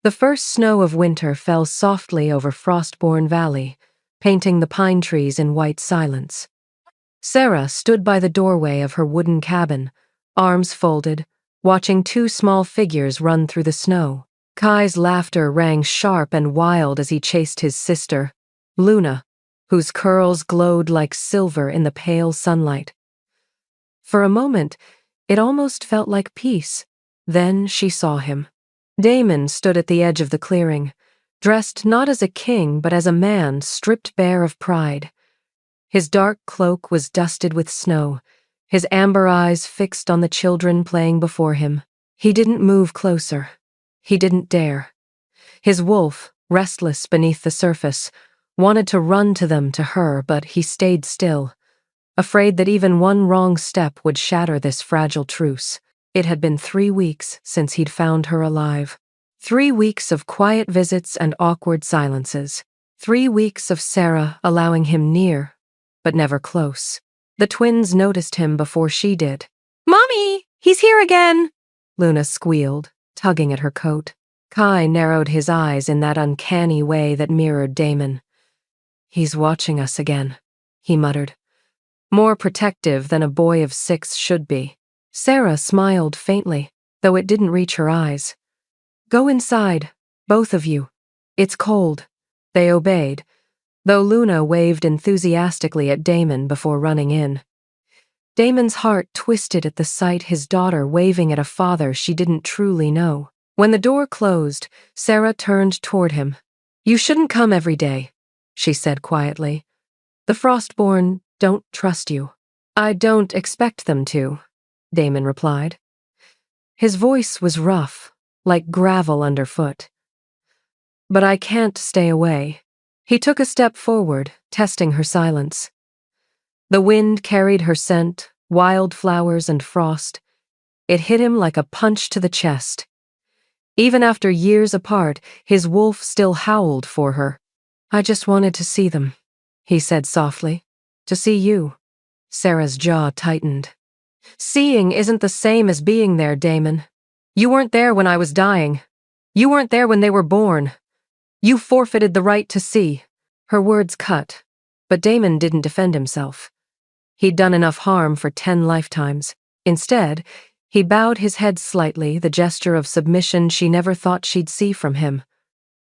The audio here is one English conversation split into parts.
The first snow of winter fell softly over Frostborn Valley, painting the pine trees in white silence. Sarah stood by the doorway of her wooden cabin, arms folded, watching two small figures run through the snow. Kai's laughter rang sharp and wild as he chased his sister, Luna, whose curls glowed like silver in the pale sunlight. For a moment, it almost felt like peace. Then she saw him. Damon stood at the edge of the clearing, dressed not as a king but as a man stripped bare of pride. His dark cloak was dusted with snow, his amber eyes fixed on the children playing before him. He didn't move closer. He didn't dare. His wolf, restless beneath the surface, wanted to run to them, to her, but he stayed still, afraid that even one wrong step would shatter this fragile truce. It had been 3 weeks since he'd found her alive. 3 weeks of quiet visits and awkward silences. 3 weeks of Sarah allowing him near, but never close. The twins noticed him before she did. "Mommy, he's here again!" Luna squealed, tugging at her coat. Kai narrowed his eyes in that uncanny way that mirrored Damon. "He's watching us again," he muttered, more protective than a boy of 6 should be. Sarah smiled faintly, though it didn't reach her eyes. "Go inside, both of you. It's cold." They obeyed, though Luna waved enthusiastically at Damon before running in. Damon's heart twisted at the sight his daughter waving at a father she didn't truly know. When the door closed, Sarah turned toward him. "You shouldn't come every day," she said quietly. "The Frostborn don't trust you." "I don't expect them to," Damon replied. His voice was rough, like gravel underfoot. "But I can't stay away." He took a step forward, testing her silence. The wind carried her scent, wildflowers and frost. It hit him like a punch to the chest. Even after years apart, his wolf still howled for her. "I just wanted to see them," he said softly. "To see you." Sarah's jaw tightened. "Seeing isn't the same as being there, Damon. You weren't there when I was dying. You weren't there when they were born. You forfeited the right to see." Her words cut, but Damon didn't defend himself. He'd done enough harm for 10 lifetimes. Instead, he bowed his head slightly, the gesture of submission she never thought she'd see from him.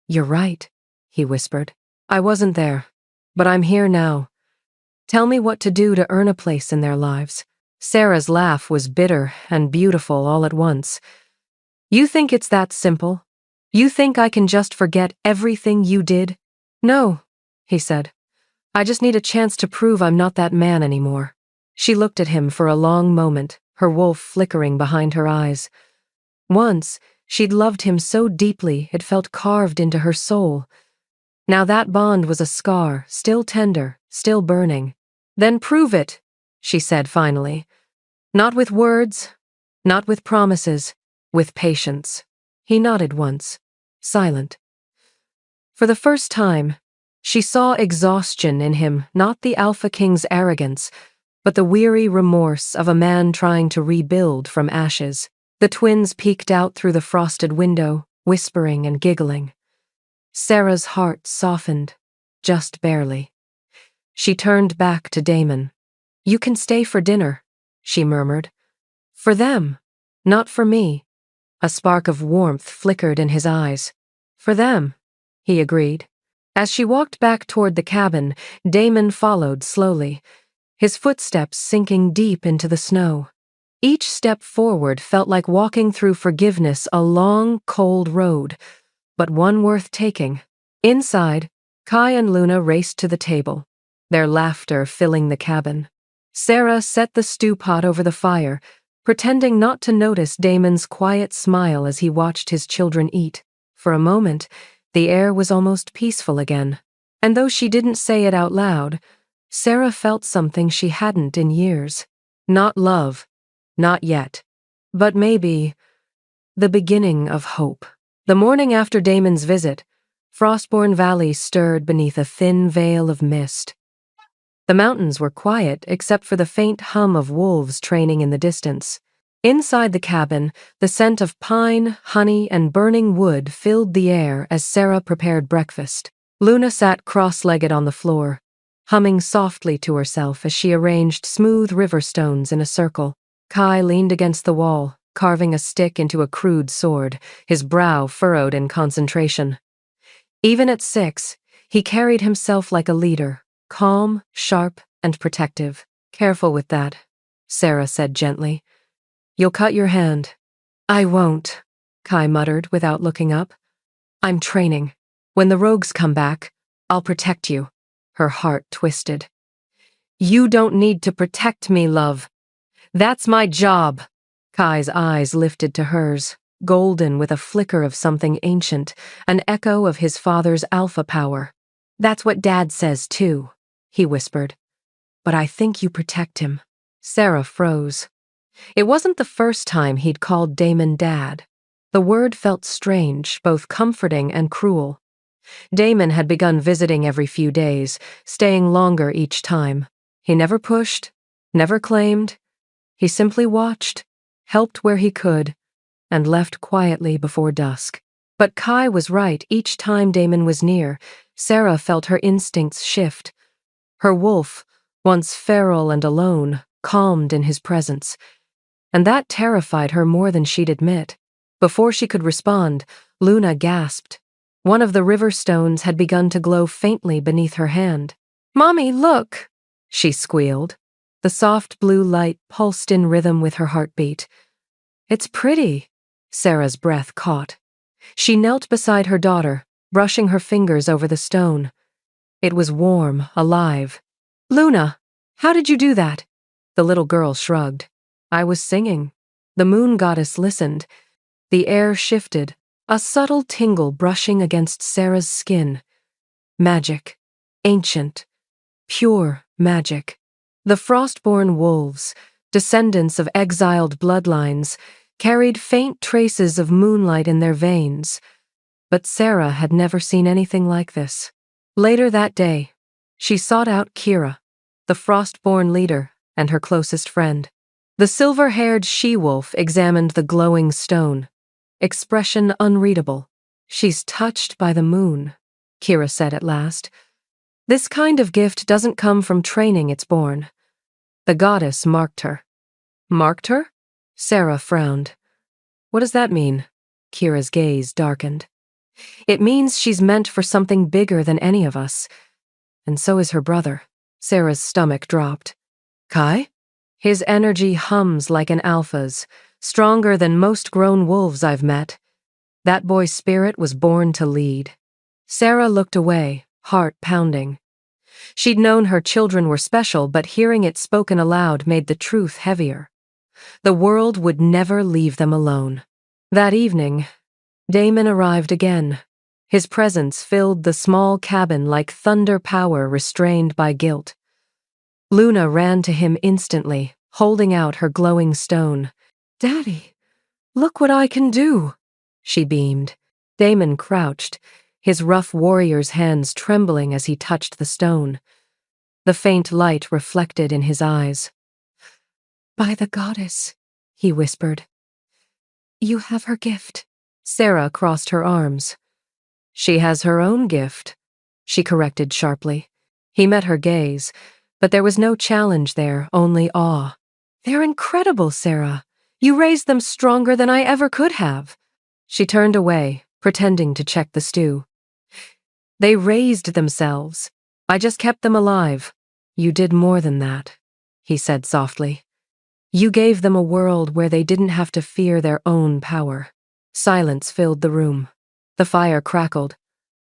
"You're right," he whispered. "I wasn't there, but I'm here now. Tell me what to do to earn a place in their lives." Sarah's laugh was bitter and beautiful all at once. "You think it's that simple? You think I can just forget everything you did?" "No," he said. "I just need a chance to prove I'm not that man anymore." She looked at him for a long moment, her wolf flickering behind her eyes. Once, she'd loved him so deeply it felt carved into her soul. Now that bond was a scar, still tender, still burning. "Then prove it," she said finally. "Not with words, not with promises, with patience." He nodded once, silent. For the first time, she saw exhaustion in him, not the Alpha King's arrogance, but the weary remorse of a man trying to rebuild from ashes. The twins peeked out through the frosted window, whispering and giggling. Sarah's heart softened, just barely. She turned back to Damon. "You can stay for dinner," she murmured. "For them, not for me." A spark of warmth flickered in his eyes. "For them," he agreed. As she walked back toward the cabin, Damon followed slowly, his footsteps sinking deep into the snow. Each step forward felt like walking through forgiveness, a long, cold road, but one worth taking. Inside, Kai and Luna raced to the table, their laughter filling the cabin. Sarah set the stew pot over the fire, pretending not to notice Damon's quiet smile as he watched his children eat. For a moment, the air was almost peaceful again. And though she didn't say it out loud, Sarah felt something she hadn't in years. Not love, not yet, but maybe the beginning of hope. The morning after Damon's visit, Frostborn Valley stirred beneath a thin veil of mist. The mountains were quiet except for the faint hum of wolves training in the distance. Inside the cabin, the scent of pine, honey, and burning wood filled the air as Sarah prepared breakfast. Luna sat cross-legged on the floor, humming softly to herself as she arranged smooth river stones in a circle. Kai leaned against the wall, carving a stick into a crude sword, his brow furrowed in concentration. Even at 6, he carried himself like a leader, calm, sharp, and protective. "Careful with that," Sarah said gently. "You'll cut your hand." "I won't," Kai muttered without looking up. "I'm training. When the rogues come back, I'll protect you." Her heart twisted. "You don't need to protect me, love. That's my job." Kai's eyes lifted to hers, golden with a flicker of something ancient, an echo of his father's alpha power. "That's what Dad says, too," he whispered. "But I think you protect him." Sarah froze. It wasn't the first time he'd called Damon Dad. The word felt strange, both comforting and cruel. Damon had begun visiting every few days, staying longer each time. He never pushed, never claimed. He simply watched, helped where he could, and left quietly before dusk. But Kai was right. Each time Damon was near, Sarah felt her instincts shift. Her wolf, once feral and alone, calmed in his presence. And that terrified her more than she'd admit. Before she could respond, Luna gasped. One of the river stones had begun to glow faintly beneath her hand. "Mommy, look!" she squealed. The soft blue light pulsed in rhythm with her heartbeat. "It's pretty," Sarah's breath caught. She knelt beside her daughter, brushing her fingers over the stone. It was warm, alive. "Luna, how did you do that?" The little girl shrugged. "I was singing." The moon goddess listened. The air shifted, a subtle tingle brushing against Sarah's skin. Magic. Ancient. Pure magic. The frostborn wolves, descendants of exiled bloodlines, carried faint traces of moonlight in their veins. But Sarah had never seen anything like this. Later that day, she sought out Kira, the frostborn leader and her closest friend. The silver-haired she-wolf examined the glowing stone, expression unreadable. "She's touched by the moon," Kira said at last. "This kind of gift doesn't come from training, it's born." The goddess marked her. "Marked her?" Sarah frowned. "What does that mean?" Kira's gaze darkened. "It means she's meant for something bigger than any of us. And so is her brother." Sarah's stomach dropped. "Kai?" His energy hums like an alpha's, stronger than most grown wolves I've met. That boy's spirit was born to lead. Sarah looked away, heart pounding. She'd known her children were special, but hearing it spoken aloud made the truth heavier. The world would never leave them alone. That evening, Damon arrived again. His presence filled the small cabin like thunder power restrained by guilt. Luna ran to him instantly, holding out her glowing stone. "Daddy, look what I can do," she beamed. Damon crouched, his rough warrior's hands trembling as he touched the stone. The faint light reflected in his eyes. "By the goddess," he whispered. "You have her gift." Sarah crossed her arms. "She has her own gift," she corrected sharply. He met her gaze, but there was no challenge there, only awe. "They're incredible, Sarah. You raised them stronger than I ever could have." She turned away, pretending to check the stew. "They raised themselves. I just kept them alive." "You did more than that," he said softly. "You gave them a world where they didn't have to fear their own power." Silence filled the room. The fire crackled.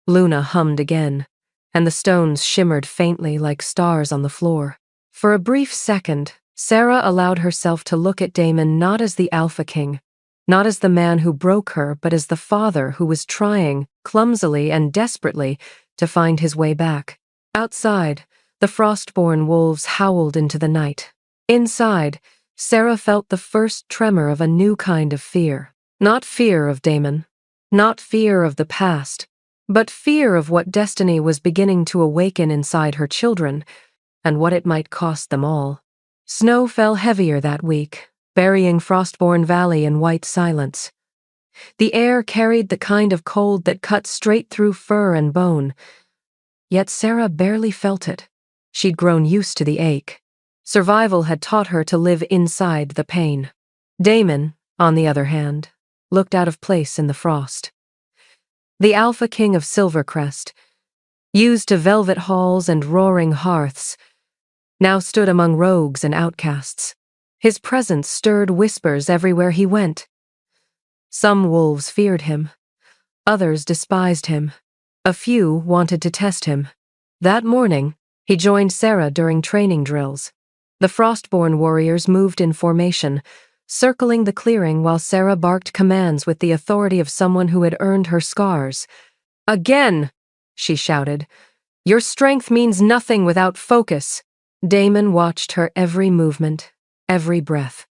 Luna hummed again, and the stones shimmered faintly like stars on the floor. For a brief second, Sarah allowed herself to look at Damon not as the Alpha King, not as the man who broke her, but as the father who was trying, clumsily and desperately, to find his way back. Outside, the frostborn wolves howled into the night. Inside, Sarah felt the first tremor of a new kind of fear. Not fear of Damon, not fear of the past, but fear of what destiny was beginning to awaken inside her children, and what it might cost them all. Snow fell heavier that week, burying Frostborn Valley in white silence. The air carried the kind of cold that cut straight through fur and bone, yet Sarah barely felt it. She'd grown used to the ache. Survival had taught her to live inside the pain. Damon, on the other hand, looked out of place in the frost. The Alpha King of Silvercrest, used to velvet halls and roaring hearths, now stood among rogues and outcasts. His presence stirred whispers everywhere he went. Some wolves feared him. Others despised him. A few wanted to test him. That morning, he joined Sarah during training drills. The Frostborn warriors moved in formation, circling the clearing while Sarah barked commands with the authority of someone who had earned her scars. "Again!" she shouted. "Your strength means nothing without focus." Damon watched her every movement, every breath.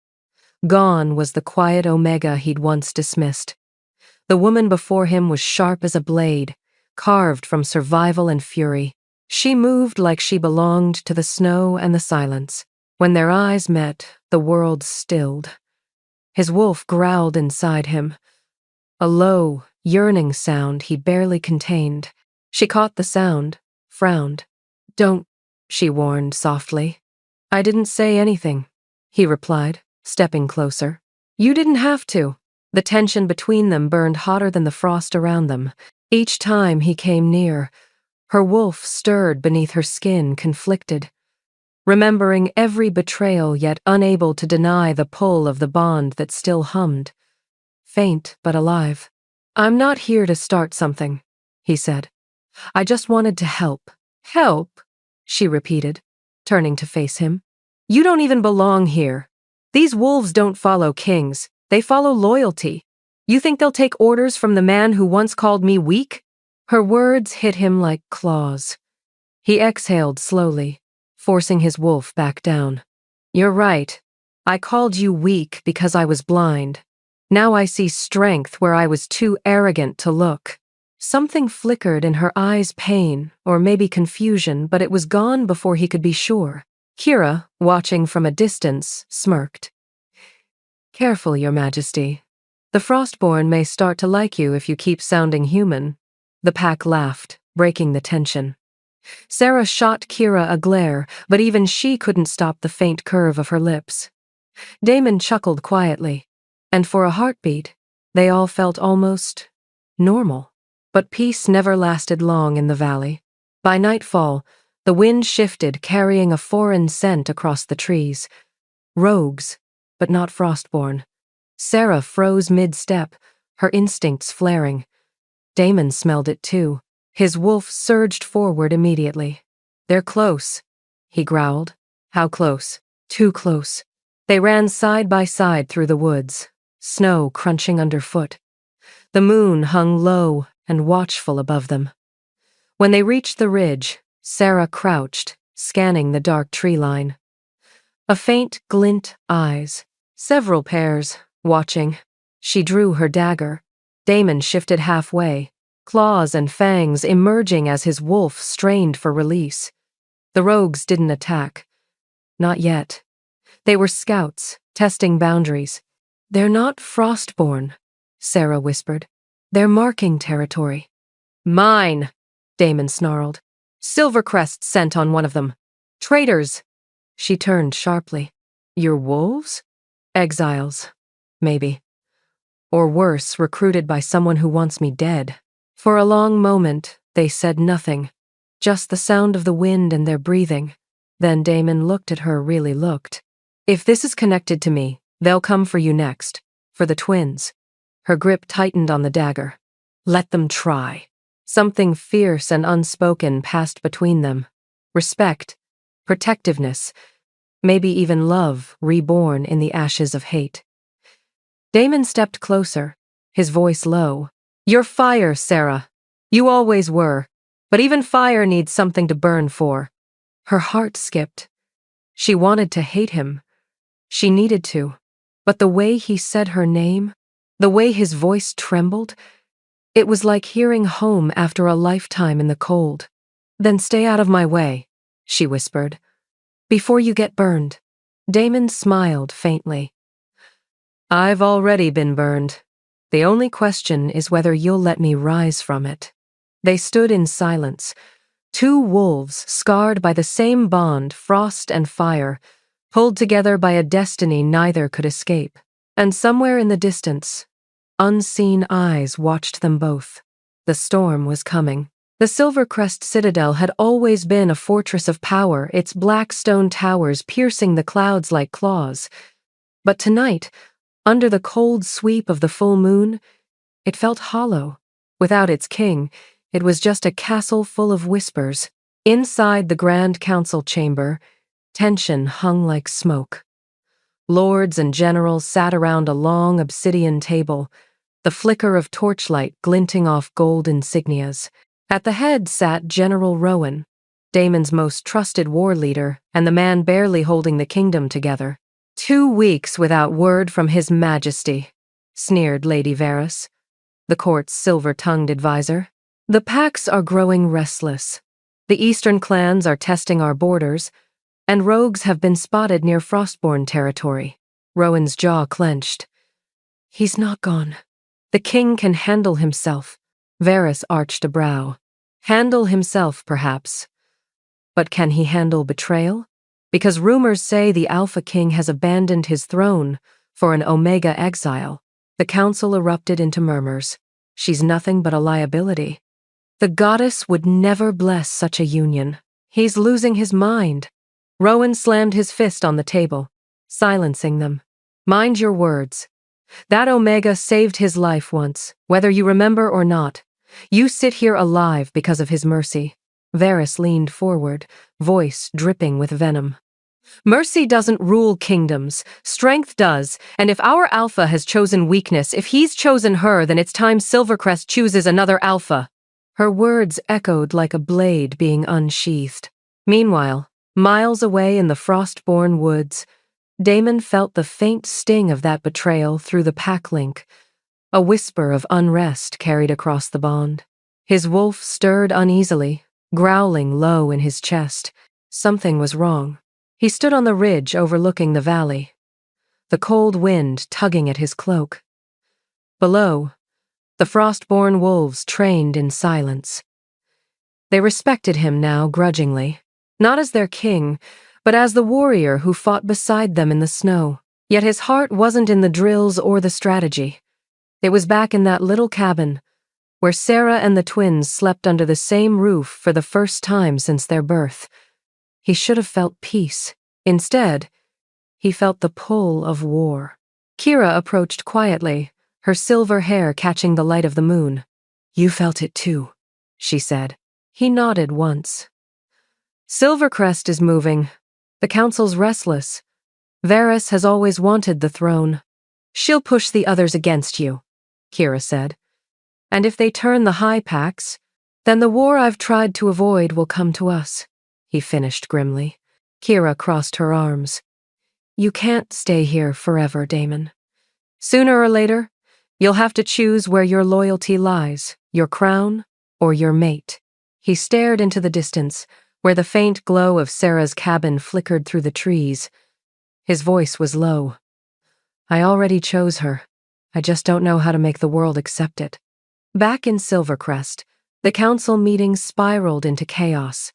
Gone was the quiet Omega he'd once dismissed. The woman before him was sharp as a blade, carved from survival and fury. She moved like she belonged to the snow and the silence. When their eyes met, the world stilled. His wolf growled inside him, a low, yearning sound he barely contained. She caught the sound, frowned. "Don't," she warned softly. "I didn't say anything," he replied, stepping closer. "You didn't have to." The tension between them burned hotter than the frost around them. Each time he came near, her wolf stirred beneath her skin, conflicted, remembering every betrayal yet unable to deny the pull of the bond that still hummed, faint but alive. "I'm not here to start something," he said. "I just wanted to help." "Help?" she repeated, turning to face him. "You don't even belong here. These wolves don't follow kings. They follow loyalty. You think they'll take orders from the man who once called me weak?" Her words hit him like claws. He exhaled slowly, forcing his wolf back down. "You're right. I called you weak because I was blind. Now I see strength where I was too arrogant to look." Something flickered in her eyes, pain, or maybe confusion, but it was gone before he could be sure. Kira, watching from a distance, smirked. "Careful, Your Majesty. The Frostborn may start to like you if you keep sounding human." The pack laughed, breaking the tension. Sarah shot Kira a glare, but even she couldn't stop the faint curve of her lips. Damon chuckled quietly, and for a heartbeat, they all felt almost normal. But peace never lasted long in the valley. By nightfall, the wind shifted, carrying a foreign scent across the trees. Rogues, but not Frostborn. Sarah froze mid-step, her instincts flaring. Damon smelled it too. His wolf surged forward immediately. "They're close," he growled. "How close?" "Too close." They ran side by side through the woods, snow crunching underfoot. The moon hung low and watchful above them. When they reached the ridge, Sarah crouched, scanning the dark tree line. A faint glint eyes. Several pairs, watching. She drew her dagger. Damon shifted halfway, claws and fangs emerging as his wolf strained for release. The rogues didn't attack. Not yet. They were scouts, testing boundaries. "They're not Frostborn," Sarah whispered. "They're marking territory." "Mine," Damon snarled. "Silvercrest scent on one of them. Traitors." She turned sharply. "Your wolves?" "Exiles. Maybe. Or worse, recruited by someone who wants me dead." For a long moment, they said nothing, just the sound of the wind and their breathing. Then Damon looked at her, really looked. "If this is connected to me, they'll come for you next. For the twins." Her grip tightened on the dagger. "Let them try." Something fierce and unspoken passed between them. Respect, protectiveness, maybe even love reborn in the ashes of hate. Damon stepped closer, his voice low. "You're fire, Sarah. You always were. But even fire needs something to burn for." Her heart skipped. She wanted to hate him. She needed to. But the way he said her name, the way his voice trembled, it was like hearing home after a lifetime in the cold. "Then stay out of my way," she whispered. "Before you get burned." Damon smiled faintly. I've already been burned. The only question is whether you'll let me rise from it." They stood in silence, two wolves scarred by the same bond, frost and fire, pulled together by a destiny neither could escape. And somewhere in the distance, unseen eyes watched them both. The storm was coming. The Silvercrest Citadel had always been a fortress of power, its black stone towers piercing the clouds like claws. But tonight, under the cold sweep of the full moon, it felt hollow. Without its king, it was just a castle full of whispers. Inside the Grand Council chamber, tension hung like smoke. Lords and generals sat around a long obsidian table, the flicker of torchlight glinting off gold insignias. At the head sat General Rowan, Daemon's most trusted war leader and the man barely holding the kingdom together. 2 weeks without word from His Majesty, sneered Lady Varys, the court's silver-tongued advisor. The Pacts are growing restless. The eastern clans are testing our borders, and rogues have been spotted near Frostborn territory. Rowan's jaw clenched. He's not gone. The king can handle himself. Varys arched a brow. Handle himself, perhaps. But can he handle betrayal? Because rumors say the Alpha King has abandoned his throne for an Omega exile. The council erupted into murmurs. She's nothing but a liability. The goddess would never bless such a union. He's losing his mind. Rowan slammed his fist on the table, silencing them. Mind your words. That Omega saved his life once, whether you remember or not. You sit here alive because of his mercy. Varys leaned forward, voice dripping with venom. Mercy doesn't rule kingdoms. Strength does, and if our Alpha has chosen weakness, if he's chosen her, then it's time Silvercrest chooses another Alpha. Her words echoed like a blade being unsheathed. Meanwhile, miles away in the Frostborn woods, Daemon felt the faint sting of that betrayal through the pack link. A whisper of unrest carried across the bond. His wolf stirred uneasily, growling low in his chest. Something was wrong. He stood on the ridge overlooking the valley, the cold wind tugging at his cloak. Below, the Frostborn wolves trained in silence. They respected him now grudgingly, not as their king, but as the warrior who fought beside them in the snow. Yet his heart wasn't in the drills or the strategy. It was back in that little cabin, where Sarah and the twins slept under the same roof for the first time since their birth. He should have felt peace. Instead, he felt the pull of war. Kira approached quietly, her silver hair catching the light of the moon. "You felt it too," she said. He nodded once. "Silvercrest is moving. The council's restless. Varys has always wanted the throne. She'll push the others against you," Kira said. "And if they turn the High Pacts, then the war I've tried to avoid will come to us," he finished grimly. Kira crossed her arms. "You can't stay here forever, Daemon. Sooner or later, you'll have to choose where your loyalty lies, your crown or your mate." He stared into the distance, where the faint glow of Sarah's cabin flickered through the trees. His voice was low. "I already chose her. I just don't know how to make the world accept it." Back in Silvercrest, the council meeting spiraled into chaos.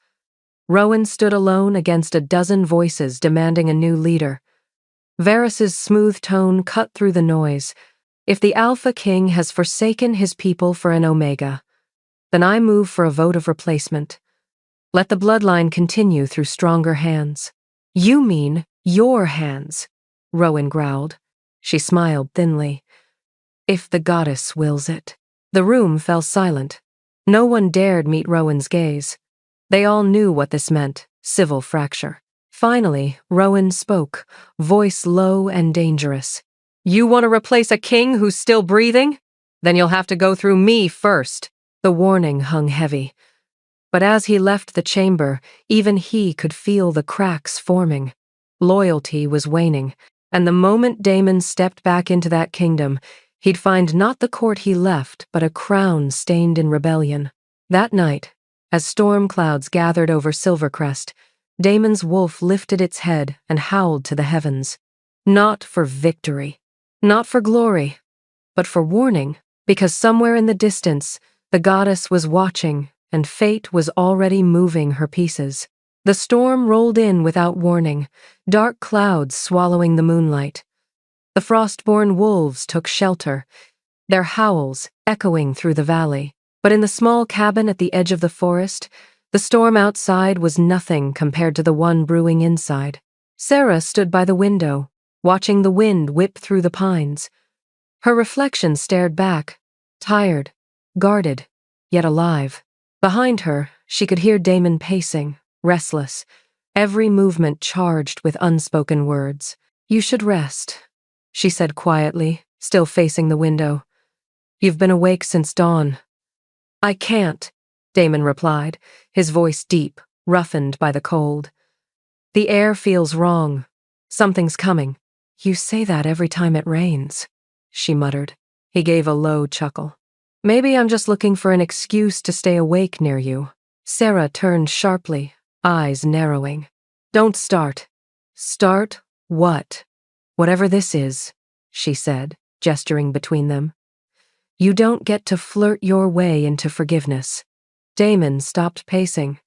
Rowan stood alone against a dozen voices demanding a new leader. Varys's smooth tone cut through the noise. "If the Alpha King has forsaken his people for an Omega, then I move for a vote of replacement. Let the bloodline continue through stronger hands." "You mean your hands," Rowan growled. She smiled thinly. "If the goddess wills it." The room fell silent. No one dared meet Rowan's gaze. They all knew what this meant, civil fracture. Finally, Rowan spoke, voice low and dangerous. "You want to replace a king who's still breathing? Then you'll have to go through me first." The warning hung heavy. But as he left the chamber, even he could feel the cracks forming. Loyalty was waning, and the moment Daemon stepped back into that kingdom, he'd find not the court he left, but a crown stained in rebellion. That night, as storm clouds gathered over Silvercrest, Daemon's wolf lifted its head and howled to the heavens. Not for victory. Not for glory, but for warning, because somewhere in the distance, the goddess was watching, and fate was already moving her pieces. The storm rolled in without warning, dark clouds swallowing the moonlight. The frostborn wolves took shelter, their howls echoing through the valley. But in the small cabin at the edge of the forest, the storm outside was nothing compared to the one brewing inside. Sarah stood by the window, watching the wind whip through the pines. Her reflection stared back, tired, guarded, yet alive. Behind her, she could hear Damon pacing, restless, every movement charged with unspoken words. "You should rest," she said quietly, still facing the window. "You've been awake since dawn." "I can't," Damon replied, his voice deep, roughened by the cold. "The air feels wrong. Something's coming." "You say that every time it rains," she muttered. He gave a low chuckle. "Maybe I'm just looking for an excuse to stay awake near you." Sarah turned sharply, eyes narrowing. "Don't start." "Start what?" "Whatever this is," she said, gesturing between them. "You don't get to flirt your way into forgiveness." Damon stopped pacing.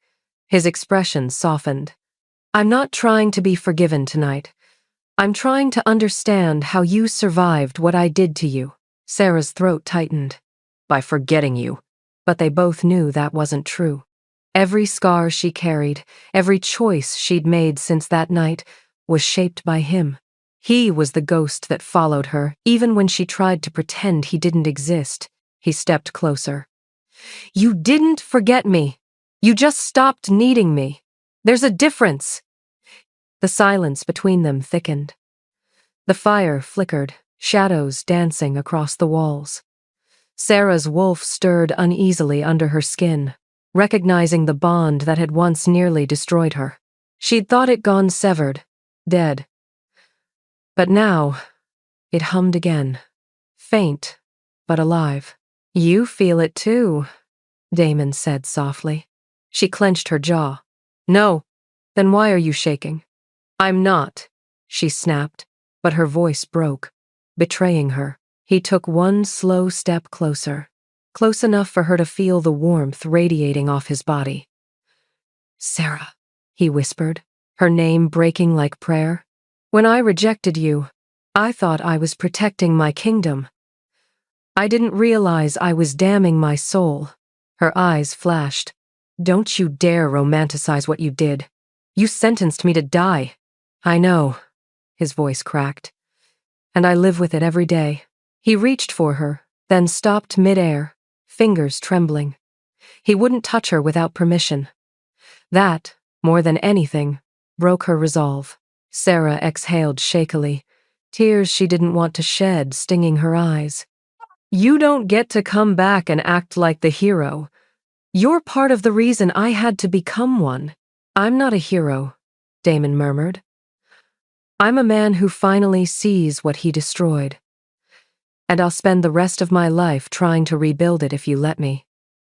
His expression softened. "I'm not trying to be forgiven tonight. I'm trying to understand how you survived what I did to you." Sarah's throat tightened. "By forgetting you." But they both knew that wasn't true. Every scar she carried, every choice she'd made since that night, was shaped by him. He was the ghost that followed her, even when she tried to pretend he didn't exist. He stepped closer. "You didn't forget me. You just stopped needing me. There's a difference." The silence between them thickened. The fire flickered, shadows dancing across the walls. Sarah's wolf stirred uneasily under her skin, recognizing the bond that had once nearly destroyed her. She'd thought it gone severed, dead. But now, it hummed again, faint, but alive. "You feel it too," Damon said softly. She clenched her jaw. "No, then why are you shaking?" "I'm not," she snapped, but her voice broke, betraying her. He took one slow step closer, close enough for her to feel the warmth radiating off his body. "Sarah," he whispered, her name breaking like prayer. "When I rejected you, I thought I was protecting my kingdom. I didn't realize I was damning my soul." Her eyes flashed. "Don't you dare romanticize what you did. You sentenced me to die." "I know," his voice cracked, "and I live with it every day." He reached for her, then stopped midair, fingers trembling. He wouldn't touch her without permission. That, more than anything, broke her resolve. Sarah exhaled shakily, tears she didn't want to shed stinging her eyes. "You don't get to come back and act like the hero. You're part of the reason I had to become one." "I'm not a hero," Damon murmured. "I'm a man who finally sees what he destroyed. And I'll spend the rest of my life trying to rebuild it if you let me."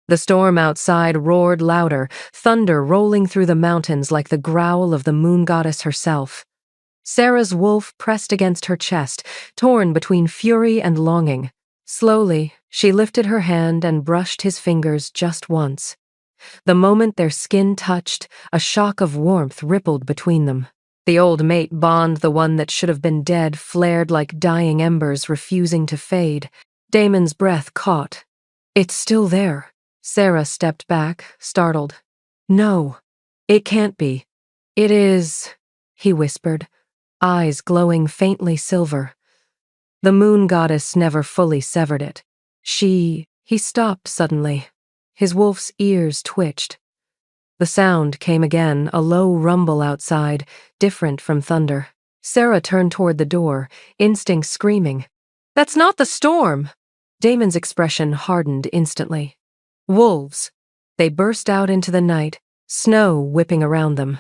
The storm outside roared louder, thunder rolling through the mountains like the growl of the moon goddess herself. Sarah's wolf pressed against her chest, torn between fury and longing. Slowly, she lifted her hand and brushed his fingers just once. The moment their skin touched, a shock of warmth rippled between them. The old mate bond, the one that should have been dead, flared like dying embers refusing to fade. Damon's breath caught. "It's still there." Sarah stepped back, startled. "No, it can't be." "It is," he whispered, eyes glowing faintly silver. "The moon goddess never fully severed it. He stopped suddenly. His wolf's ears twitched. The sound came again, a low rumble outside, different from thunder. Sarah turned toward the door, instinct screaming. "That's not the storm!" Damon's expression hardened instantly. "Wolves." They burst out into the night, snow whipping around them.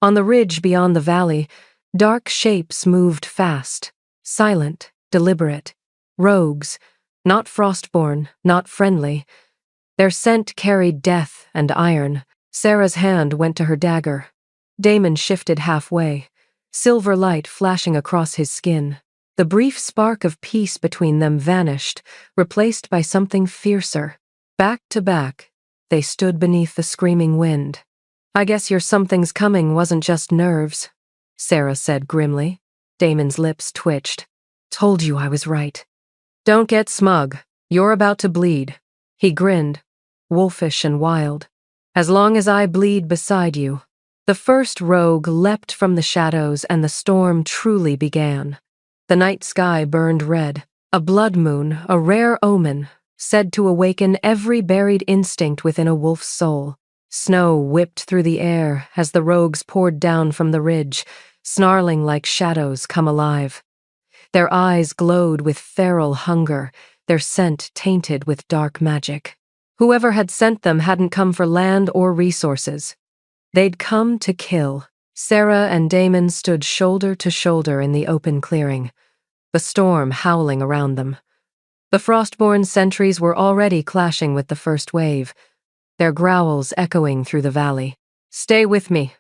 On the ridge beyond the valley, dark shapes moved fast, silent, deliberate. Rogues, not frostborn, not friendly. Their scent carried death and iron. Sarah's hand went to her dagger. Damon shifted halfway, silver light flashing across his skin. The brief spark of peace between them vanished, replaced by something fiercer. Back to back, they stood beneath the screaming wind. "I guess your something's coming wasn't just nerves," Sarah said grimly. Damon's lips twitched. "Told you I was right." "Don't get smug. You're about to bleed." He grinned, wolfish and wild. "As long as I bleed beside you." The first rogue leapt from the shadows and the storm truly began. The night sky burned red. A blood moon, a rare omen, said to awaken every buried instinct within a wolf's soul. Snow whipped through the air as the rogues poured down from the ridge, snarling like shadows come alive. Their eyes glowed with feral hunger, their scent tainted with dark magic. Whoever had sent them hadn't come for land or resources. They'd come to kill. Sarah and Damon stood shoulder to shoulder in the open clearing, the storm howling around them. The Frostborn sentries were already clashing with the first wave, their growls echoing through the valley. "Stay with me,"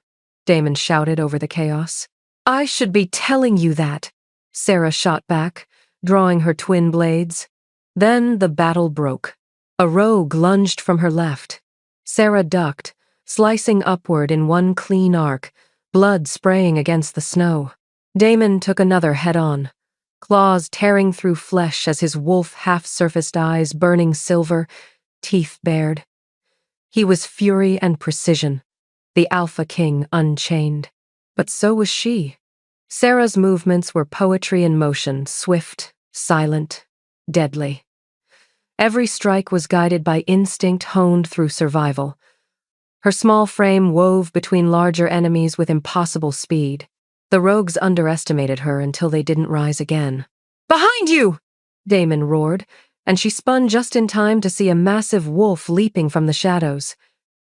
Damon shouted over the chaos. "I should be telling you that," Sarah shot back, drawing her twin blades. Then the battle broke. A rogue lunged from her left. Sarah ducked, slicing upward in one clean arc, blood spraying against the snow. Damon took another head-on, claws tearing through flesh as his wolf half-surfaced eyes burning silver, teeth bared. He was fury and precision, the Alpha King unchained. But so was she. Sarah's movements were poetry in motion, swift, silent, deadly. Every strike was guided by instinct honed through survival. Her small frame wove between larger enemies with impossible speed. The rogues underestimated her until they didn't rise again. "Behind you!" Damon roared, and she spun just in time to see a massive wolf leaping from the shadows.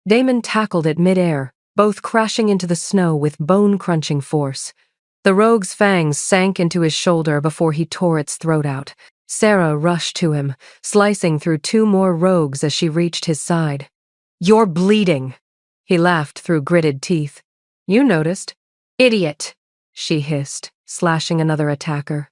Damon tackled it mid-air, both crashing into the snow with bone-crunching force. The rogue's fangs sank into his shoulder before he tore its throat out. Sarah rushed to him, slicing through two more rogues as she reached his side. "You're bleeding," he laughed through gritted teeth. "You noticed." "Idiot," she hissed, slashing another attacker.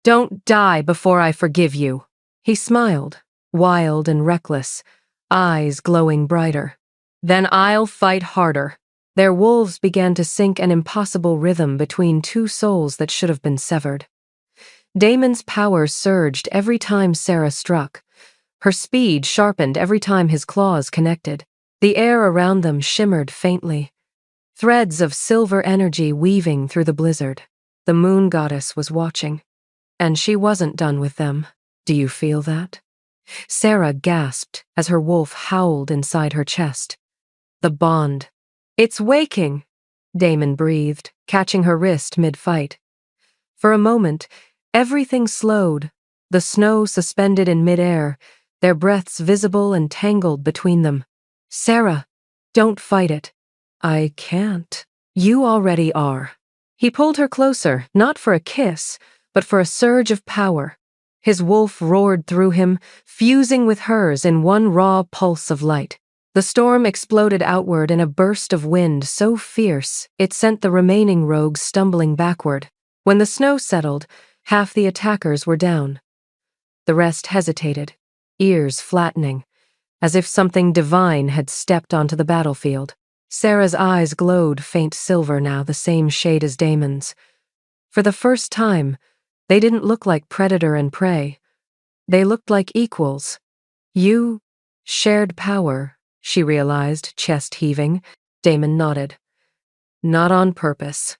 "Don't die before I forgive you." He smiled, wild and reckless, eyes glowing brighter. "Then I'll fight harder." Their wolves began to sink an impossible rhythm between two souls that should have been severed. Damon's power surged every time Sarah struck. Her speed sharpened every time his claws connected. The air around them shimmered faintly, threads of silver energy weaving through the blizzard. The moon goddess was watching, and she wasn't done with them. "Do you feel that?" Sarah gasped as her wolf howled inside her chest. "The bond. It's waking," Damon breathed, catching her wrist mid-fight. For a moment, everything slowed, the snow suspended in mid-air, their breaths visible and tangled between them. "Sarah, don't fight it." "I can't." "You already are." He pulled her closer, not for a kiss, but for a surge of power. His wolf roared through him, fusing with hers in one raw pulse of light. The storm exploded outward in a burst of wind so fierce it sent the remaining rogues stumbling backward. When the snow settled, half the attackers were down. The rest hesitated, ears flattening, as if something divine had stepped onto the battlefield. Sarah's eyes glowed faint silver now, the same shade as Damon's. For the first time, they didn't look like predator and prey. They looked like equals. "You shared power," she realized, chest heaving. Damon nodded. "Not on purpose."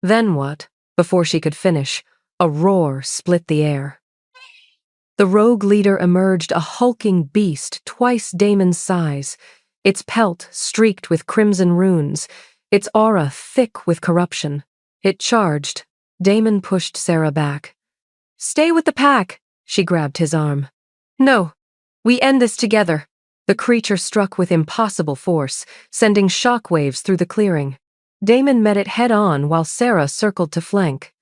Then what? Before she could finish, a roar split the air. The rogue leader emerged, a hulking beast twice Damon's size, its pelt streaked with crimson runes, its aura thick with corruption. It charged. Damon pushed Sarah back. "Stay with the pack," she grabbed his arm. "No, we end this together." The creature struck with impossible force, sending shockwaves through the clearing. Damon met it head-on while Sarah circled to flank.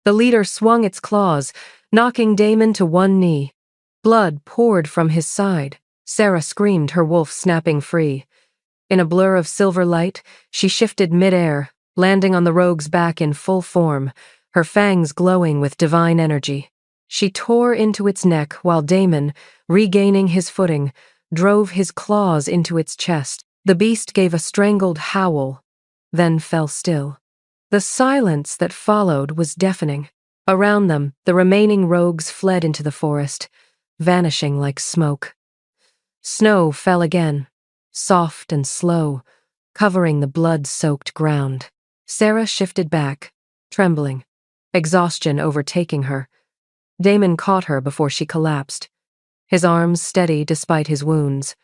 The leader swung its claws, knocking Damon to one knee. Blood poured from his side. Sarah screamed, her wolf snapping free. In a blur of silver light, she shifted mid-air, landing on the rogue's back in full form, her fangs glowing with divine energy. She tore into its neck while Damon, regaining his footing, drove his claws into its chest. The beast gave a strangled howl, then fell still. The silence that followed was deafening. Around them, the remaining rogues fled into the forest, vanishing like smoke. Snow fell again, soft and slow, covering the blood-soaked ground. Sarah shifted back, trembling, exhaustion overtaking her. Damon caught her before she collapsed, his arms steady despite his wounds.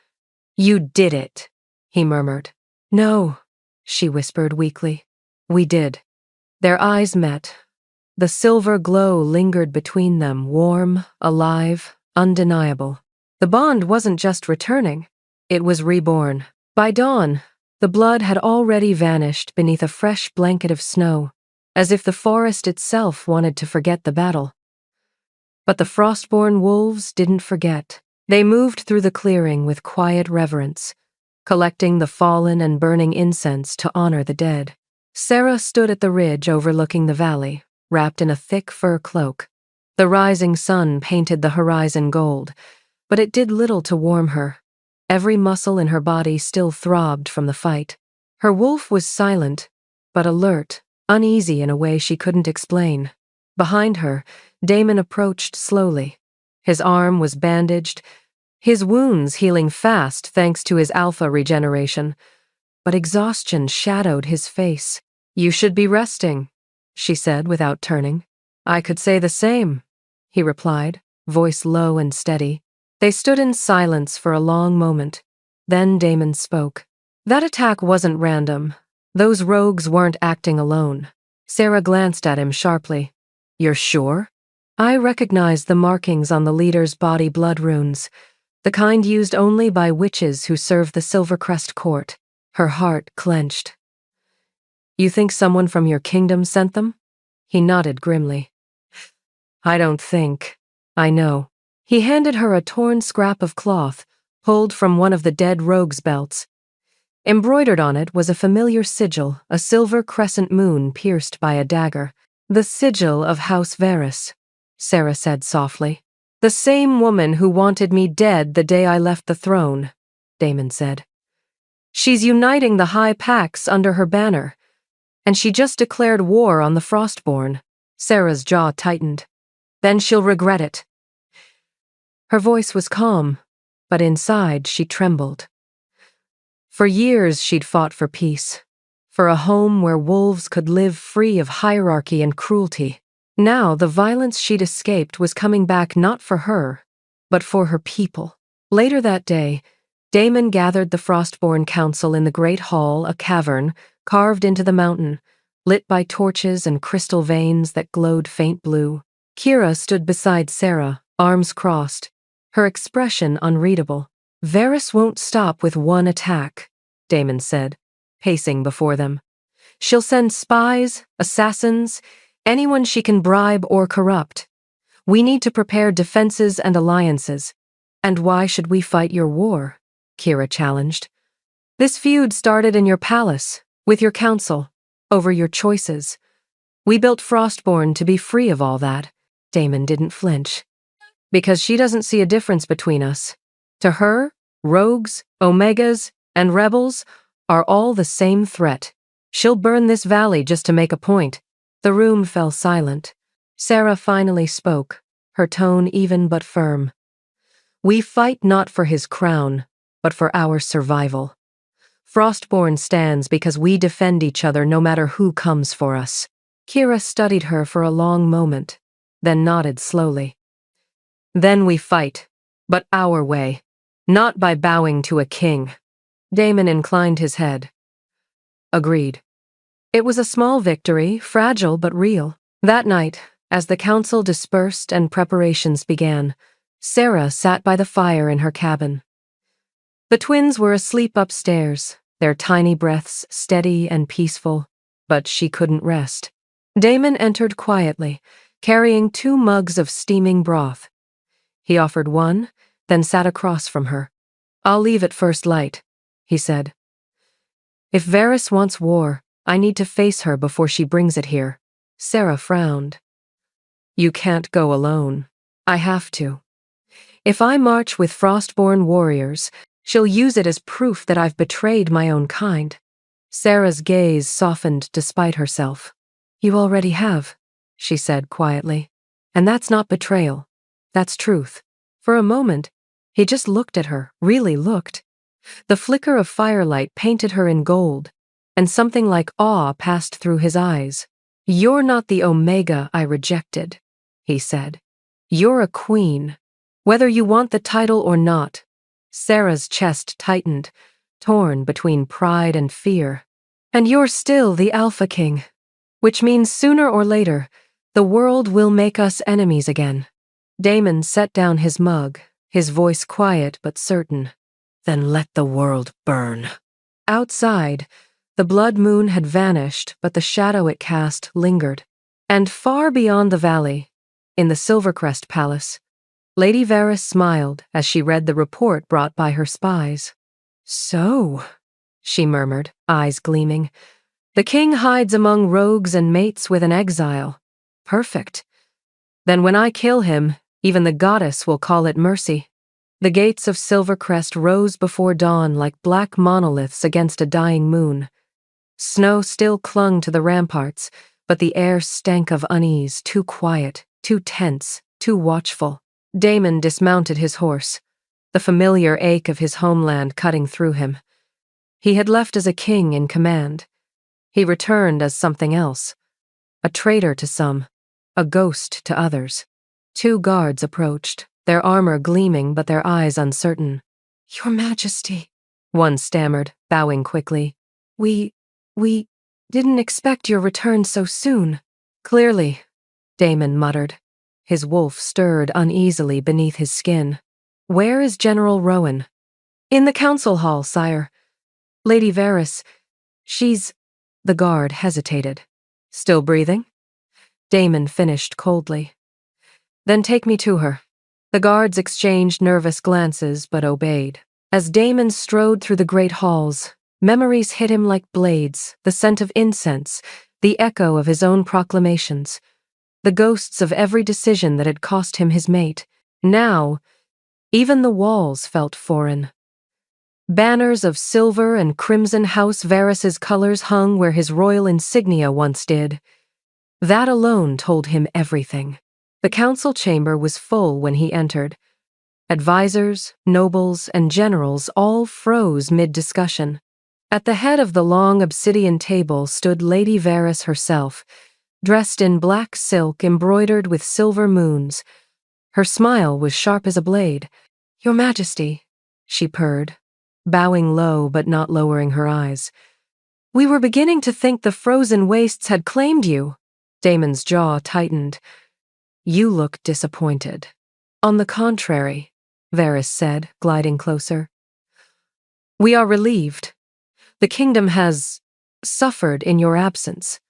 "You did it," he murmured. "No," she whispered weakly. "We did." Their eyes met. The silver glow lingered between them, warm, alive, undeniable. The bond wasn't just returning, it was reborn. By dawn, the blood had already vanished beneath a fresh blanket of snow, as if the forest itself wanted to forget the battle. But the frostborn wolves didn't forget. They moved through the clearing with quiet reverence, collecting the fallen and burning incense to honor the dead. Sarah stood at the ridge overlooking the valley, wrapped in a thick fur cloak. The rising sun painted the horizon gold, but it did little to warm her. Every muscle in her body still throbbed from the fight. Her wolf was silent, but alert, uneasy in a way she couldn't explain. Behind her, Damon approached slowly. His arm was bandaged, his wounds healing fast thanks to his alpha regeneration, but exhaustion shadowed his face. "You should be resting," she said without turning. "I could say the same," he replied, voice low and steady. They stood in silence for a long moment. Then Damon spoke. "That attack wasn't random. Those rogues weren't acting alone." Sarah glanced at him sharply. "You're sure?" "I recognized the markings on the leader's body blood runes, the kind used only by witches who serve the Silvercrest court." Her heart clenched. "You think someone from your kingdom sent them?" He nodded grimly. "I don't think. I know." He handed her a torn scrap of cloth, pulled from one of the dead rogue's belts. Embroidered on it was a familiar sigil, a silver crescent moon pierced by a dagger. "The sigil of House Varys," Sarah said softly. "The same woman who wanted me dead the day I left the throne," Damon said. "She's uniting the High Pacts under her banner, and she just declared war on the Frostborn." Sarah's jaw tightened. "Then she'll regret it." Her voice was calm, but inside she trembled. For years she'd fought for peace, for a home where wolves could live free of hierarchy and cruelty. Now the violence she'd escaped was coming back not for her, but for her people. Later that day, Damon gathered the Frostborn Council in the Great Hall, a cavern carved into the mountain, lit by torches and crystal veins that glowed faint blue. Kira stood beside Sarah, arms crossed, her expression unreadable. "Varys won't stop with one attack," Damon said, pacing before them. "She'll send spies, assassins, anyone she can bribe or corrupt. We need to prepare defenses and alliances." "And why should we fight your war?" Kira challenged. "This feud started in your palace, with your council, over your choices. We built Frostborn to be free of all that." Damon didn't flinch. "Because she doesn't see a difference between us. To her, rogues, omegas, and rebels are all the same threat. She'll burn this valley just to make a point." The room fell silent. Sarah finally spoke, her tone even but firm. "We fight not for his crown, but for our survival. Frostborn stands because we defend each other no matter who comes for us." Kira studied her for a long moment, then nodded slowly. "Then we fight, but our way, not by bowing to a king." Damon inclined his head. "Agreed." It was a small victory, fragile but real. That night, as the council dispersed and preparations began, Sarah sat by the fire in her cabin. The twins were asleep upstairs, their tiny breaths steady and peaceful, but she couldn't rest. Damon entered quietly, carrying 2 mugs of steaming broth. He offered one, then sat across from her. "I'll leave at first light," he said. "If Varys wants war, I need to face her before she brings it here." Sarah frowned. You can't go alone. I have to. If I march with Frostborn warriors, she'll use it as proof that I've betrayed my own kind. Sarah's gaze softened despite herself. You already have, she said quietly. And that's not betrayal. That's truth. For a moment, he just looked at her, really looked. The flicker of firelight painted her in gold, and something like awe passed through his eyes. You're not the Omega I rejected, he said. You're a queen, whether you want the title or not. Sarah's chest tightened, torn between pride and fear. And you're still the Alpha King, which means sooner or later, the world will make us enemies again. Damon set down his mug, his voice quiet but certain. Then let the world burn. Outside, the blood moon had vanished, but the shadow it cast lingered. And far beyond the valley, in the Silvercrest Palace, Lady Varys smiled as she read the report brought by her spies. So, she murmured, eyes gleaming, the king hides among rogues and mates with an exile. Perfect. Then when I kill him, even the goddess will call it mercy. The gates of Silvercrest rose before dawn like black monoliths against a dying moon. Snow still clung to the ramparts, but the air stank of unease, too quiet, too tense, too watchful. Damon dismounted his horse, the familiar ache of his homeland cutting through him. He had left as a king in command. He returned as something else. A traitor to some, a ghost to others. 2 guards approached, their armor gleaming but their eyes uncertain. Your Majesty, one stammered, bowing quickly. We didn't expect your return so soon. Clearly, Damon muttered. His wolf stirred uneasily beneath his skin. Where is General Rowan? In the council hall, sire. Lady Varys, she's... The guard hesitated. Still breathing? Damon finished coldly. Then take me to her. The guards exchanged nervous glances but obeyed. As Damon strode through the great halls, memories hit him like blades, the scent of incense, the echo of his own proclamations, the ghosts of every decision that had cost him his mate. Now, even the walls felt foreign. Banners of silver and crimson House Varys's colors hung where his royal insignia once did. That alone told him everything. The council chamber was full when he entered. Advisors, nobles, and generals all froze mid-discussion. At the head of the long obsidian table stood Lady Varys herself, dressed in black silk embroidered with silver moons. Her smile was sharp as a blade. Your Majesty, she purred, bowing low but not lowering her eyes. We were beginning to think the frozen wastes had claimed you. Damon's jaw tightened. You look disappointed. On the contrary, Varys said, gliding closer. We are relieved. The kingdom has suffered in your absence.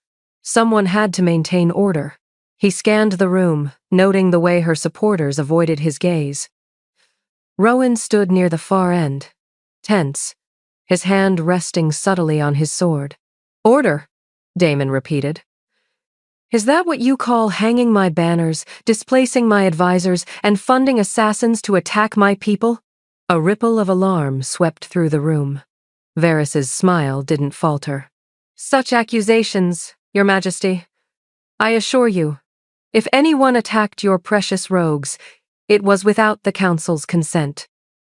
Someone had to maintain order. He scanned the room, noting the way her supporters avoided his gaze. Rowan stood near the far end, tense, his hand resting subtly on his sword. Order, Damon repeated. Is that what you call hanging my banners, displacing my advisors, and funding assassins to attack my people? A ripple of alarm swept through the room. Varys's smile didn't falter. Such accusations, Your Majesty. I assure you, if anyone attacked your precious rogues, it was without the council's consent.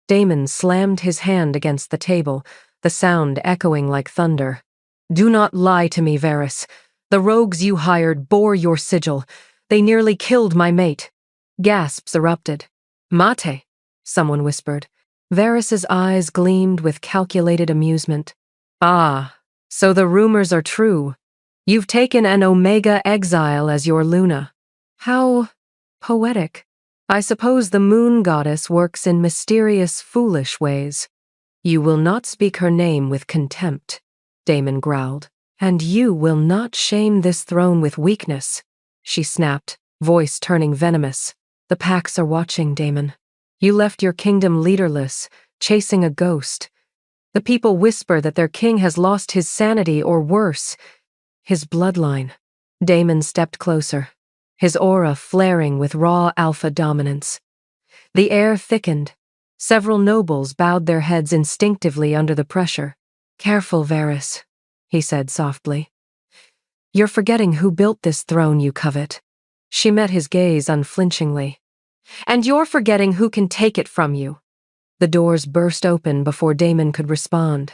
Damon slammed his hand against the table, the sound echoing like thunder. Do not lie to me, Varys. The rogues you hired bore your sigil. They nearly killed my mate. Gasps erupted. Mate, someone whispered. Varys's eyes gleamed with calculated amusement. Ah, so the rumors are true. You've taken an Omega exile as your Luna. How poetic. I suppose the moon goddess works in mysterious, foolish ways. You will not speak her name with contempt, Damon growled. And you will not shame this throne with weakness, she snapped, voice turning venomous. The packs are watching, Damon. You left your kingdom leaderless, chasing a ghost. The people whisper that their king has lost his sanity or worse, his bloodline. Damon stepped closer, his aura flaring with raw alpha dominance. The air thickened. Several nobles bowed their heads instinctively under the pressure. "Careful, Varys," he said softly. "You're forgetting who built this throne you covet." She met his gaze unflinchingly. "And you're forgetting who can take it from you." The doors burst open before Damon could respond.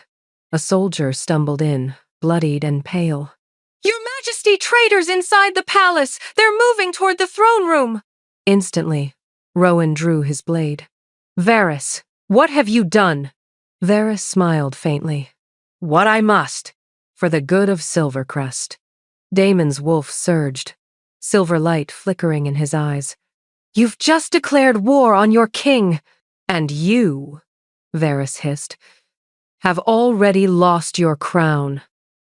A soldier stumbled in, bloodied and pale. "Your Majesty, traitors inside the palace! They're moving toward the throne room!" Instantly, Rowan drew his blade. "Varys, what have you done?" Varys smiled faintly. "What I must, for the good of Silvercrest." Damon's wolf surged, silver light flickering in his eyes. "You've just declared war on your king, and you," Varys hissed, "have already lost your crown."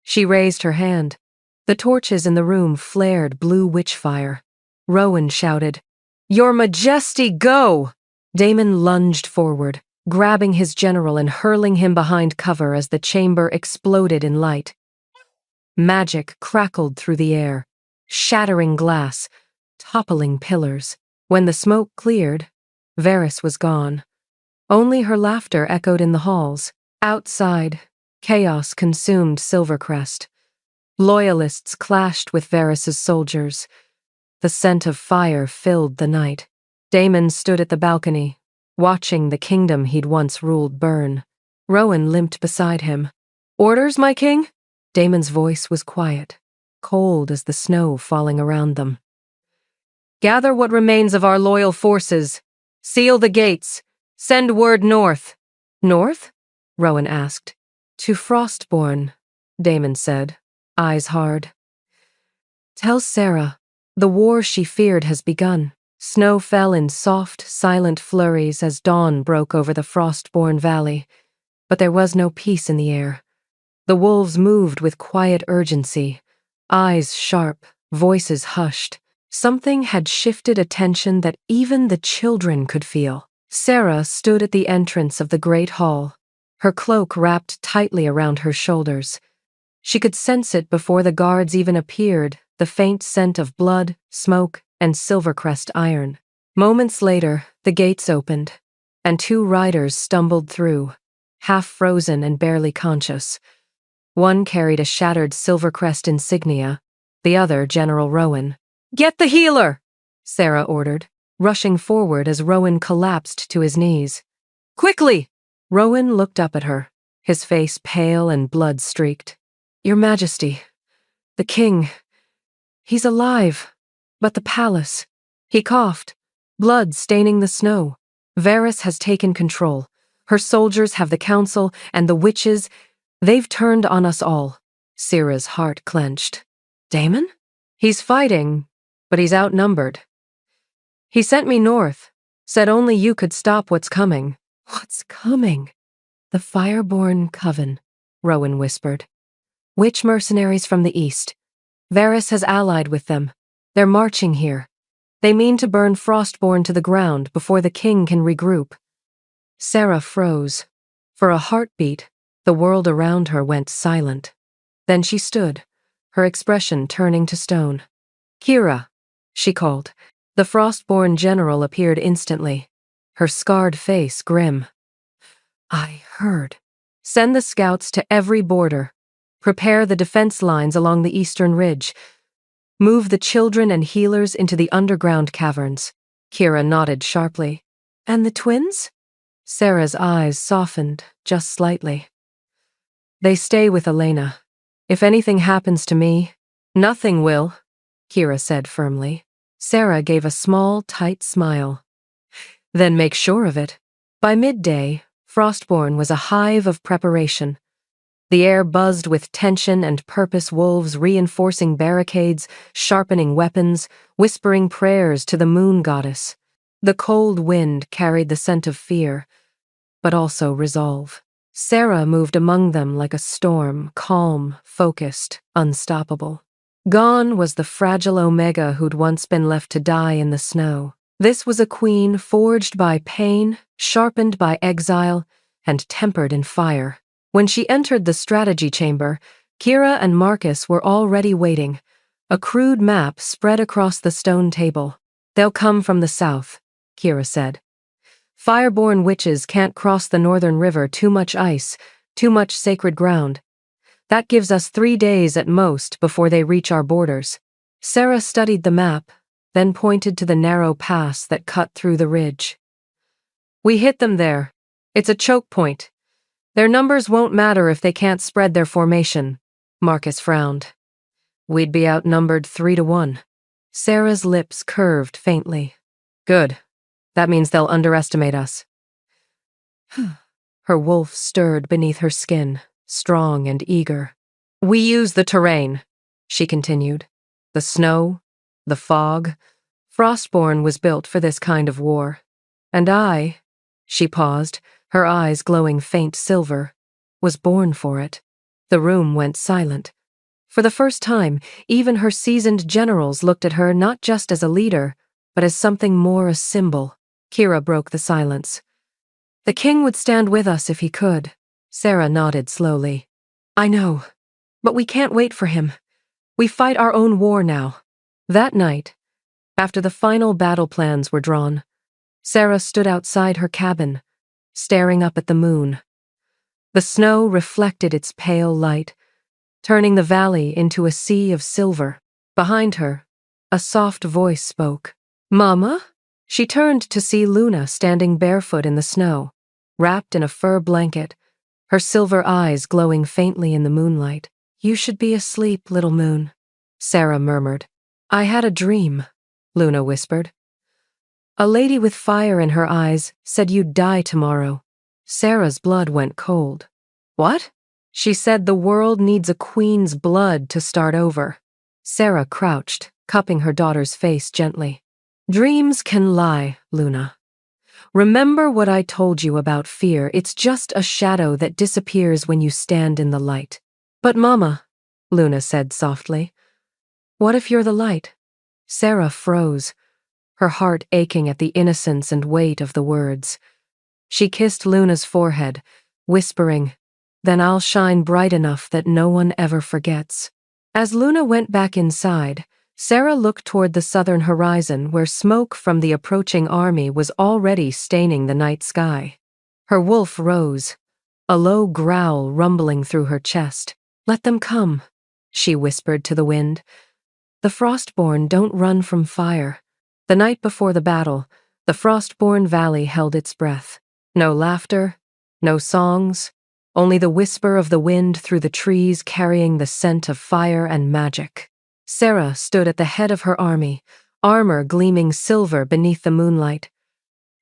She raised her hand. The torches in the room flared blue witchfire. Rowan shouted, "Your Majesty, go!" Damon lunged forward, grabbing his general and hurling him behind cover as the chamber exploded in light. Magic crackled through the air, shattering glass, toppling pillars. When the smoke cleared, Varys was gone. Only her laughter echoed in the halls. Outside, chaos consumed Silvercrest. Loyalists clashed with Varys's soldiers. The scent of fire filled the night. Damon stood at the balcony, watching the kingdom he'd once ruled burn. Rowan limped beside him. "Orders, my king?" Damon's voice was quiet, cold as the snow falling around them. "Gather what remains of our loyal forces. Seal the gates. Send word north." "North?" Rowan asked. "To Frostborn," Damon said, eyes hard. "Tell Sarah, the war she feared has begun." Snow fell in soft, silent flurries as dawn broke over the Frostborn valley, but there was no peace in the air. The wolves moved with quiet urgency, eyes sharp, voices hushed. Something had shifted a tension that even the children could feel. Sarah stood at the entrance of the great hall, her cloak wrapped tightly around her shoulders. She could sense it before the guards even appeared, the faint scent of blood, smoke, and Silvercrest iron. Moments later, the gates opened, and two riders stumbled through, half frozen and barely conscious. One carried a shattered Silvercrest insignia, the other General Rowan. "Get the healer!" Sarah ordered, rushing forward as Rowan collapsed to his knees. "Quickly!" Rowan looked up at her, his face pale and blood-streaked. "Your Majesty, the king, he's alive, but the palace." He coughed, blood staining the snow. "Varys has taken control. Her soldiers have the council, and the witches, they've turned on us all." Syrah's heart clenched. "Damon? He's fighting, but he's outnumbered. He sent me north, said only you could stop what's coming." "What's coming?" "The Fireborn Coven," Rowan whispered. "Witch mercenaries from the east. Varys has allied with them. They're marching here. They mean to burn Frostborn to the ground before the king can regroup." Sarah froze. For a heartbeat, the world around her went silent. Then she stood, her expression turning to stone. "Kira," she called. The Frostborn general appeared instantly, her scarred face grim. "I heard. Send the scouts to every border. Prepare the defense lines along the eastern ridge. Move the children and healers into the underground caverns." Kira nodded sharply. "And the twins?" Sarah's eyes softened just slightly. "They stay with Elena. If anything happens to me—" "Nothing will," Kira said firmly. Sarah gave a small, tight smile. "Then make sure of it." By midday, Frostborn was a hive of preparation. The air buzzed with tension and purpose, wolves reinforcing barricades, sharpening weapons, whispering prayers to the moon goddess. The cold wind carried the scent of fear, but also resolve. Sarah moved among them like a storm, calm, focused, unstoppable. Gone was the fragile Omega who'd once been left to die in the snow. This was a queen forged by pain, sharpened by exile, and tempered in fire. When she entered the strategy chamber, Kira and Marcus were already waiting, A crude map spread across the stone table. They'll come from the south, Kira said. Fireborn witches can't cross the northern river, too much ice, too much sacred ground. That gives us 3 days at most before they reach our borders. Sarah studied the map, then pointed to the narrow pass that cut through the ridge. We hit them there. It's a choke point. Their numbers won't matter if they can't spread their formation. Marcus frowned. We'd be outnumbered 3-1. Sarah's lips curved faintly. Good. That means they'll underestimate us. Her wolf stirred beneath her skin, strong and eager. We use the terrain, she continued. The snow, the fog. Frostborn was built for this kind of war. And I, she paused, her eyes glowing faint silver, was born for it. The room went silent. For the first time, even her seasoned generals looked at her not just as a leader, but as something more, a symbol. Kira broke the silence. The king would stand with us if he could. Sarah nodded slowly. I know, but we can't wait for him. We fight our own war now. That night, after the final battle plans were drawn, Sarah stood outside her cabin, staring up at the moon. The snow reflected its pale light, turning the valley into a sea of silver. Behind her, a soft voice spoke. Mama? She turned to see Luna standing barefoot in the snow, wrapped in a fur blanket, her silver eyes glowing faintly in the moonlight. You should be asleep, little moon, Sarah murmured. I had a dream, Luna whispered. A lady with fire in her eyes said you'd die tomorrow. Sarah's blood went cold. What? She said the world needs a queen's blood to start over. Sarah crouched, cupping her daughter's face gently. Dreams can lie, Luna. Remember what I told you about fear. It's just a shadow that disappears when you stand in the light. But Mama, Luna said softly, what if you're the light? Sarah froze, her heart aching at the innocence and weight of the words. She kissed Luna's forehead, whispering, then I'll shine bright enough that no one ever forgets. As Luna went back inside, Sarah looked toward the southern horizon where smoke from the approaching army was already staining the night sky. Her wolf rose, a low growl rumbling through her chest. Let them come, she whispered to the wind. The Frostborn don't run from fire. The night before the battle, the Frostborn Valley held its breath. No laughter, no songs, only the whisper of the wind through the trees carrying the scent of fire and magic. Sarah stood at the head of her army, armor gleaming silver beneath the moonlight.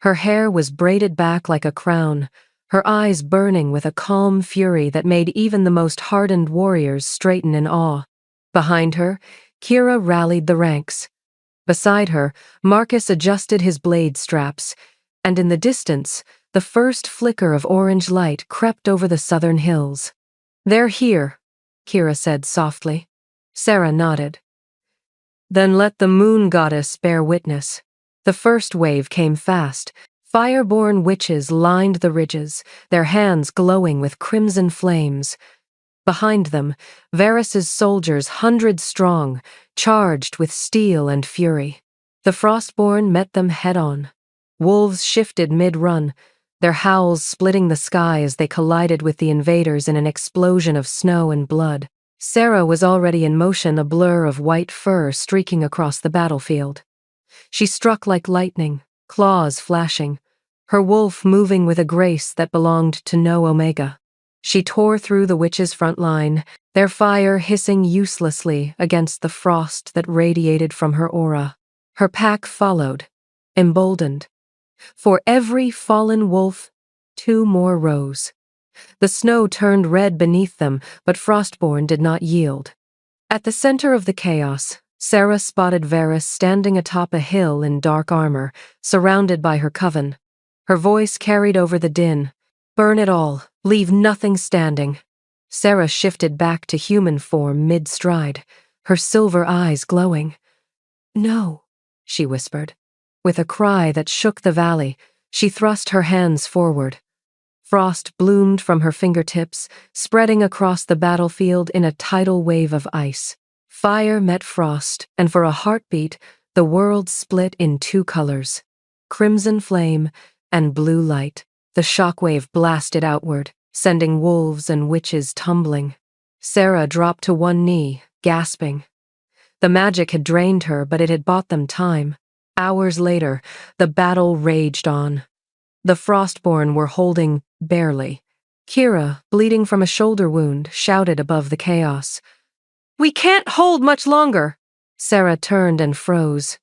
Her hair was braided back like a crown, her eyes burning with a calm fury that made even the most hardened warriors straighten in awe. Behind her, Kira rallied the ranks. Beside her, Marcus adjusted his blade straps, and in the distance, the first flicker of orange light crept over the southern hills. They're here, Kira said softly. Sarah nodded. Then let the moon goddess bear witness. The first wave came fast. Fireborn witches lined the ridges, their hands glowing with crimson flames. Behind them, Varys's soldiers, hundreds strong, charged with steel and fury. The Frostborn met them head-on. Wolves shifted mid-run, their howls splitting the sky as they collided with the invaders in an explosion of snow and blood. Sarah was already in motion, a blur of white fur streaking across the battlefield. She struck like lightning, claws flashing, her wolf moving with a grace that belonged to no Omega. She tore through the witches' front line, their fire hissing uselessly against the frost that radiated from her aura. Her pack followed, emboldened. For every fallen wolf, 2 more rose. The snow turned red beneath them, but Frostborn did not yield. At the center of the chaos, Sarah spotted Varys standing atop a hill in dark armor, surrounded by her coven. Her voice carried over the din. Burn it all, leave nothing standing. Sarah shifted back to human form mid-stride, her silver eyes glowing. No, she whispered. With a cry that shook the valley, she thrust her hands forward. Frost bloomed from her fingertips, spreading across the battlefield in a tidal wave of ice. Fire met frost, and for a heartbeat, the world split in two colors: crimson flame and blue light. The shockwave blasted outward, sending wolves and witches tumbling. Sarah dropped to one knee, gasping. The magic had drained her, but it had bought them time. Hours later, the battle raged on. The Frostborn were holding barely. Kira, bleeding from a shoulder wound, shouted above the chaos. "We can't hold much longer!" Sarah turned and froze.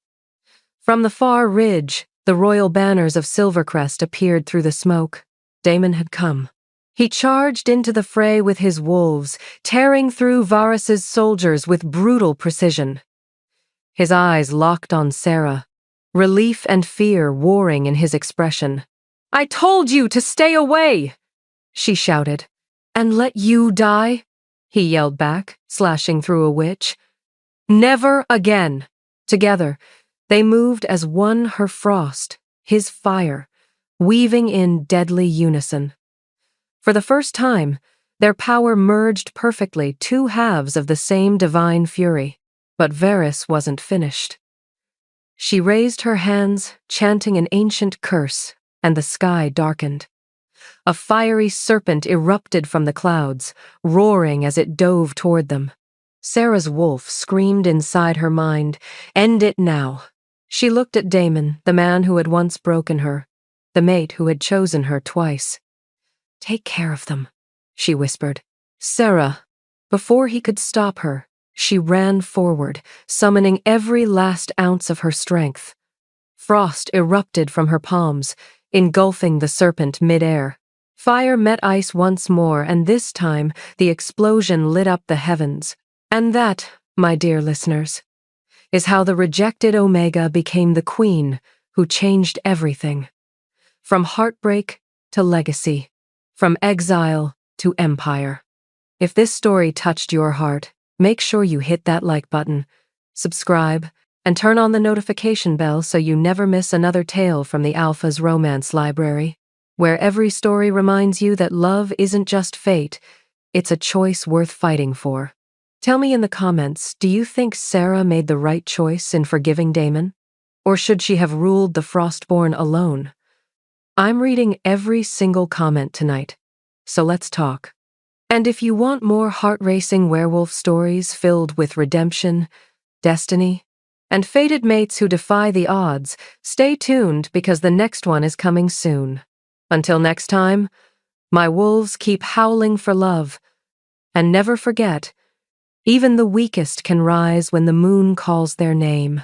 From the far ridge, the royal banners of Silvercrest appeared through the smoke. Daemon had come. He charged into the fray with his wolves, tearing through Varys's soldiers with brutal precision. His eyes locked on Sarah, relief and fear warring in his expression. "I told you to stay away!" she shouted. "And let you die?" he yelled back, slashing through a witch. "Never again!" Together, they moved as one, her frost, his fire, weaving in deadly unison. For the first time, their power merged perfectly, two halves of the same divine fury. But Varys wasn't finished. She raised her hands, chanting an ancient curse, and the sky darkened. A fiery serpent erupted from the clouds, roaring as it dove toward them. Sarah's wolf screamed inside her mind, "End it now." She looked at Daemon, the man who had once broken her, the mate who had chosen her twice. "Take care of them," she whispered. Sarah, before he could stop her, she ran forward, summoning every last ounce of her strength. Frost erupted from her palms, engulfing the serpent mid-air. Fire met ice once more, and this time the explosion lit up the heavens. And that, my dear listeners, is how the rejected Omega became the queen who changed everything. From heartbreak to legacy, from exile to empire. If this story touched your heart, make sure you hit that like button, subscribe, and turn on the notification bell so you never miss another tale from the Alpha's Romance Library, where every story reminds you that love isn't just fate, it's a choice worth fighting for. Tell me in the comments, do you think Sarah made the right choice in forgiving Daemon? Or should she have ruled the Frostborn alone? I'm reading every single comment tonight, so let's talk. And if you want more heart-racing werewolf stories filled with redemption, destiny, and fated mates who defy the odds, stay tuned because the next one is coming soon. Until next time, my wolves keep howling for love. And never forget, even the weakest can rise when the moon calls their name.